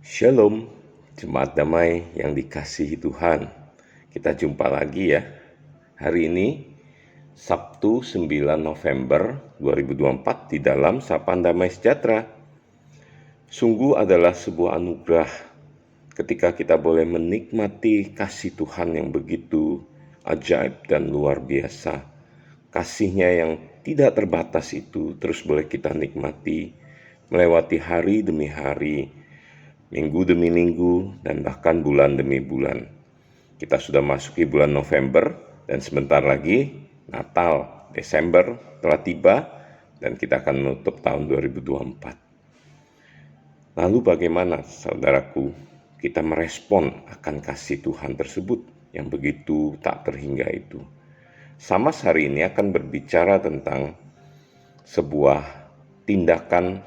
Shalom, jemaat damai yang dikasihi Tuhan. Kita jumpa lagi ya. Hari ini Sabtu 9 November 2024 di dalam Sapaan Damai Sejahtera. Sungguh adalah sebuah anugerah ketika kita boleh menikmati kasih Tuhan yang begitu ajaib dan luar biasa. Kasih-Nya yang tidak terbatas itu terus boleh kita nikmati melewati hari demi hari, minggu demi minggu, dan bahkan bulan demi bulan. Kita sudah masuki bulan November, dan sebentar lagi Natal, Desember telah tiba, dan kita akan menutup tahun 2024. Lalu bagaimana, saudaraku, kita merespon akan kasih Tuhan tersebut yang begitu tak terhingga itu? Samas hari ini akan berbicara tentang sebuah tindakan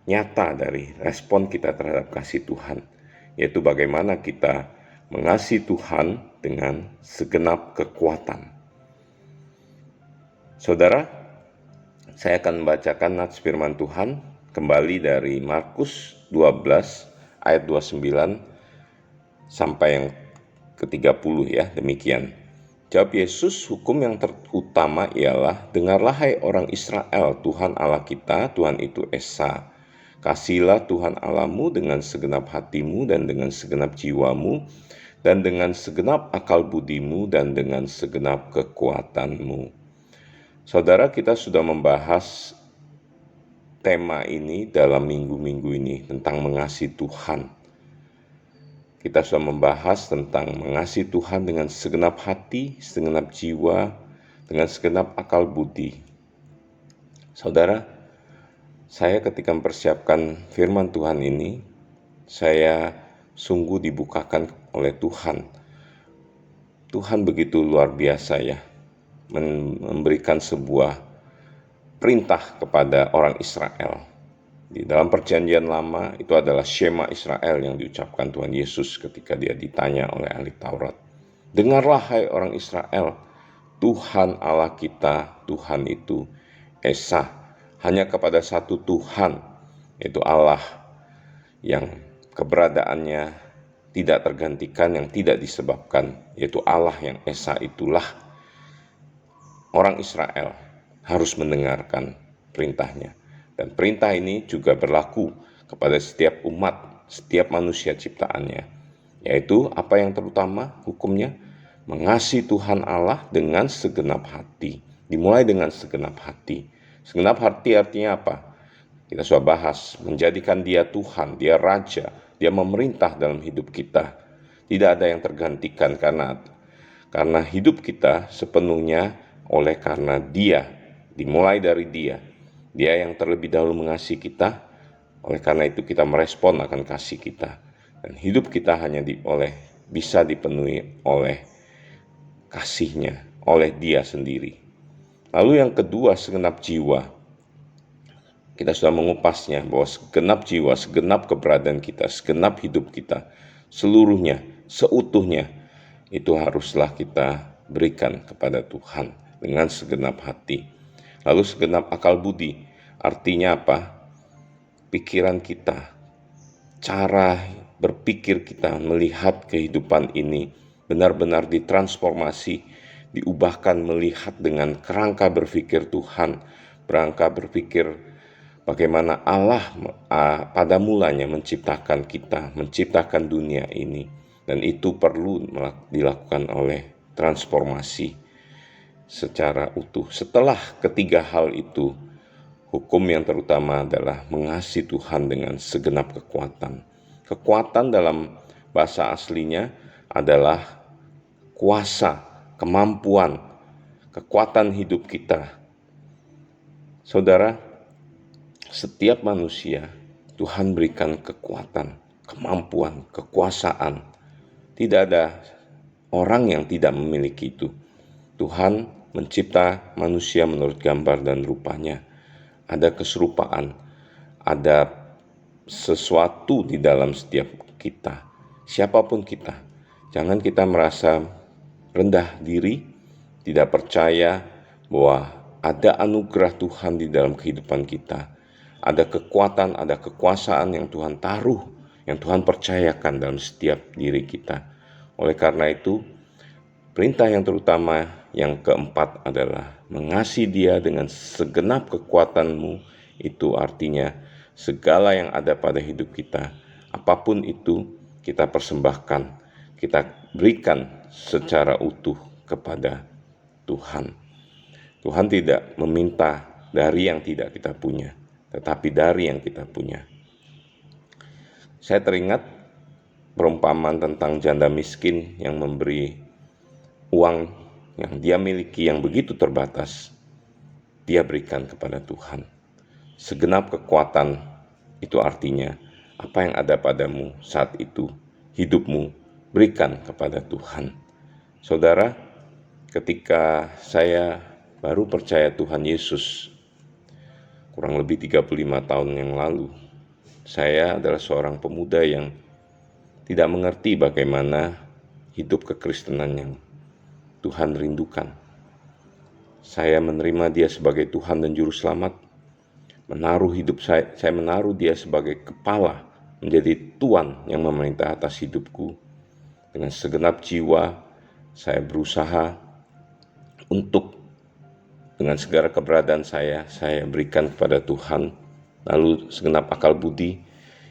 nyata dari respon kita terhadap kasih Tuhan, yaitu bagaimana kita mengasihi Tuhan dengan segenap kekuatan. Saudara, saya akan membacakan nats firman Tuhan kembali dari Markus 12 ayat 29 sampai yang ke-30 ya, demikian. Jawab Yesus, hukum yang terutama ialah, dengarlah hai orang Israel, Tuhan Allah kita, Tuhan itu Esa. Kasihilah Tuhan Allahmu dengan segenap hatimu dan dengan segenap jiwamu dan dengan segenap akal budimu dan dengan segenap kekuatanmu. Saudara, kita sudah membahas tema ini dalam minggu-minggu ini tentang mengasihi Tuhan. Kita sudah membahas tentang mengasihi Tuhan dengan segenap hati, segenap jiwa, dengan segenap akal budi. Saudara, saya ketika mempersiapkan firman Tuhan ini, saya sungguh dibukakan oleh Tuhan. Tuhan begitu luar biasa ya, memberikan sebuah perintah kepada orang Israel. Di dalam perjanjian lama itu adalah Shema Israel yang diucapkan Tuhan Yesus ketika dia ditanya oleh ahli Taurat. Dengarlah hai orang Israel, Tuhan Allah kita, Tuhan itu Esa. Hanya kepada satu Tuhan, yaitu Allah yang keberadaannya tidak tergantikan, yang tidak disebabkan, yaitu Allah yang Esa itulah. Orang Israel harus mendengarkan perintahnya. Dan perintah ini juga berlaku kepada setiap umat, setiap manusia ciptaannya. Yaitu apa yang terutama hukumnya? Mengasihi Tuhan Allah dengan segenap hati. Dimulai dengan segenap hati. Segenap hati artinya apa? Kita sudah bahas, menjadikan dia Tuhan, dia Raja, dia memerintah dalam hidup kita. Tidak ada yang tergantikan karena hidup kita sepenuhnya oleh karena dia, dimulai dari dia. Dia yang terlebih dahulu mengasihi kita, oleh karena itu kita merespon akan kasih kita. Dan hidup kita hanya bisa dipenuhi oleh kasih-Nya, oleh dia sendiri. Lalu yang kedua, segenap jiwa. Kita sudah mengupasnya bahwa segenap jiwa, segenap keberadaan kita, segenap hidup kita, seluruhnya, seutuhnya, itu haruslah kita berikan kepada Tuhan dengan segenap hati. Lalu segenap akal budi, artinya apa? Pikiran kita, cara berpikir kita, melihat kehidupan ini benar-benar ditransformasi, diubahkan melihat dengan kerangka berpikir Tuhan, kerangka berpikir bagaimana Allah pada mulanya menciptakan kita, menciptakan dunia ini. Dan itu perlu dilakukan oleh transformasi secara utuh. Setelah ketiga hal itu, hukum yang terutama adalah mengasihi Tuhan dengan segenap kekuatan. Kekuatan dalam bahasa aslinya adalah kuasa, kemampuan, kekuatan hidup kita. Saudara, setiap manusia Tuhan berikan kekuatan, kemampuan, kekuasaan. Tidak ada orang yang tidak memiliki itu. Tuhan mencipta manusia menurut gambar dan rupanya. Ada keserupaan, ada sesuatu di dalam setiap kita. Siapapun kita, jangan kita merasa rendah diri, tidak percaya bahwa ada anugerah Tuhan di dalam kehidupan kita. Ada kekuatan, ada kekuasaan yang Tuhan taruh yang Tuhan percayakan dalam setiap diri kita. Oleh karena itu, perintah yang terutama yang keempat adalah mengasihi Dia dengan segenap kekuatanmu. Itu artinya segala yang ada pada hidup kita, apapun itu, kita persembahkan, kita berikan secara utuh kepada Tuhan. Tuhan tidak meminta dari yang tidak kita punya, tetapi dari yang kita punya. Saya teringat perumpamaan tentang janda miskin yang memberi uang yang dia miliki yang begitu terbatas, dia berikan kepada Tuhan. Segenap kekuatan itu artinya apa yang ada padamu saat itu, hidupmu, berikan kepada Tuhan. Saudara, ketika saya baru percaya Tuhan Yesus, kurang lebih 35 tahun yang lalu, saya adalah seorang pemuda yang tidak mengerti bagaimana hidup kekristenan yang Tuhan rindukan. Saya menerima Dia sebagai Tuhan dan Juru Selamat, menaruh hidup saya menaruh Dia sebagai kepala, menjadi Tuan yang memerintah atas hidupku. Dengan segenap jiwa, saya berusaha untuk dengan segala keberadaan saya berikan kepada Tuhan. Lalu segenap akal budi,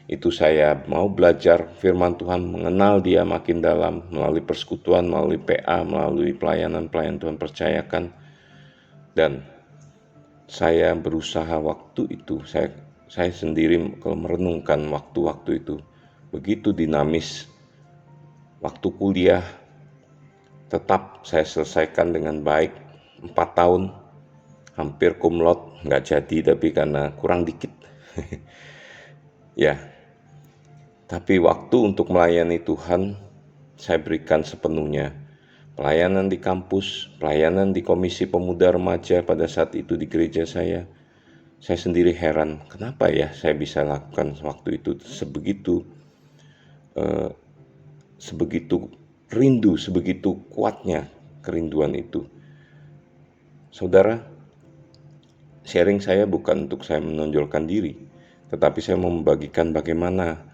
itu saya mau belajar firman Tuhan, mengenal Dia makin dalam melalui persekutuan, melalui PA, melalui pelayanan Tuhan percayakan. Dan saya berusaha waktu itu, saya sendiri kalau merenungkan waktu-waktu itu begitu dinamis. Waktu kuliah tetap saya selesaikan dengan baik, 4 tahun, hampir cum laude, nggak jadi tapi karena kurang dikit. Ya, tapi waktu untuk melayani Tuhan, saya berikan sepenuhnya. Pelayanan di kampus, pelayanan di komisi pemuda remaja pada saat itu di gereja saya sendiri heran, kenapa ya saya bisa lakukan waktu itu sebegitu rindu, sebegitu kuatnya kerinduan itu. Saudara, sharing saya bukan untuk saya menonjolkan diri, tetapi saya mau membagikan bagaimana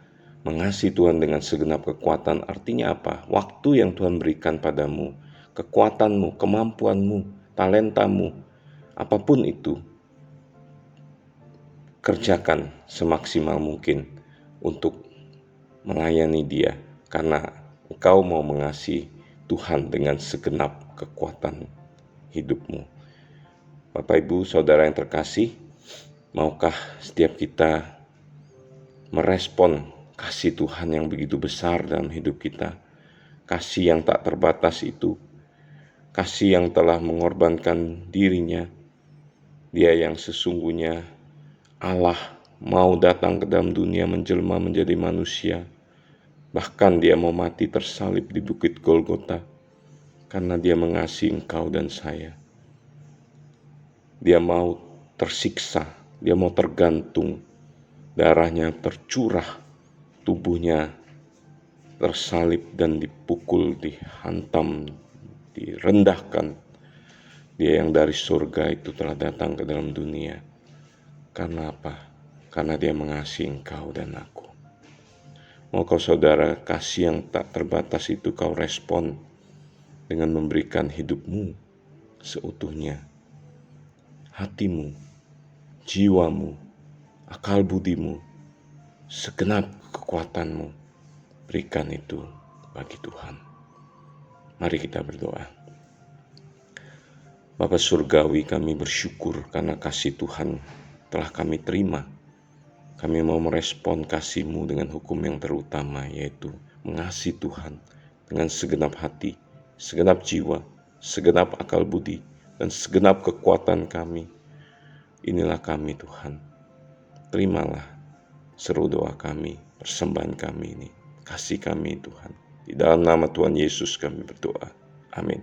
mengasihi Tuhan dengan segenap kekuatan. Artinya apa? Waktu yang Tuhan berikan padamu, kekuatanmu, kemampuanmu, talentamu, apapun itu, kerjakan semaksimal mungkin untuk melayani Dia, karena engkau mau mengasihi Tuhan dengan segenap kekuatan hidupmu. Bapak Ibu Saudara yang terkasih, maukah setiap kita merespon kasih Tuhan yang begitu besar dalam hidup kita, kasih yang tak terbatas itu, kasih yang telah mengorbankan dirinya, Dia yang sesungguhnya Allah mau datang ke dalam dunia menjelma menjadi manusia, bahkan Dia mau mati tersalib di bukit Golgota, karena Dia mengasihi engkau dan saya. Dia mau tersiksa, Dia mau tergantung, darahnya tercurah, tubuhnya tersalib dan dipukul, dihantam, direndahkan. Dia yang dari surga itu telah datang ke dalam dunia. Karena apa? Karena Dia mengasihi engkau dan aku. Mau kau saudara, kasih yang tak terbatas itu kau respon dengan memberikan hidupmu seutuhnya. Hatimu, jiwamu, akal budimu, segenap kekuatanmu, berikan itu bagi Tuhan. Mari kita berdoa. Bapa Surgawi, kami bersyukur karena kasih Tuhan telah kami terima. Kami mau merespon kasih-Mu dengan hukum yang terutama, yaitu mengasihi Tuhan dengan segenap hati, segenap jiwa, segenap akal budi, dan segenap kekuatan kami. Inilah kami Tuhan. Terimalah seru doa kami, persembahan kami ini. Kasih kami Tuhan. Di dalam nama Tuhan Yesus kami berdoa. Amin.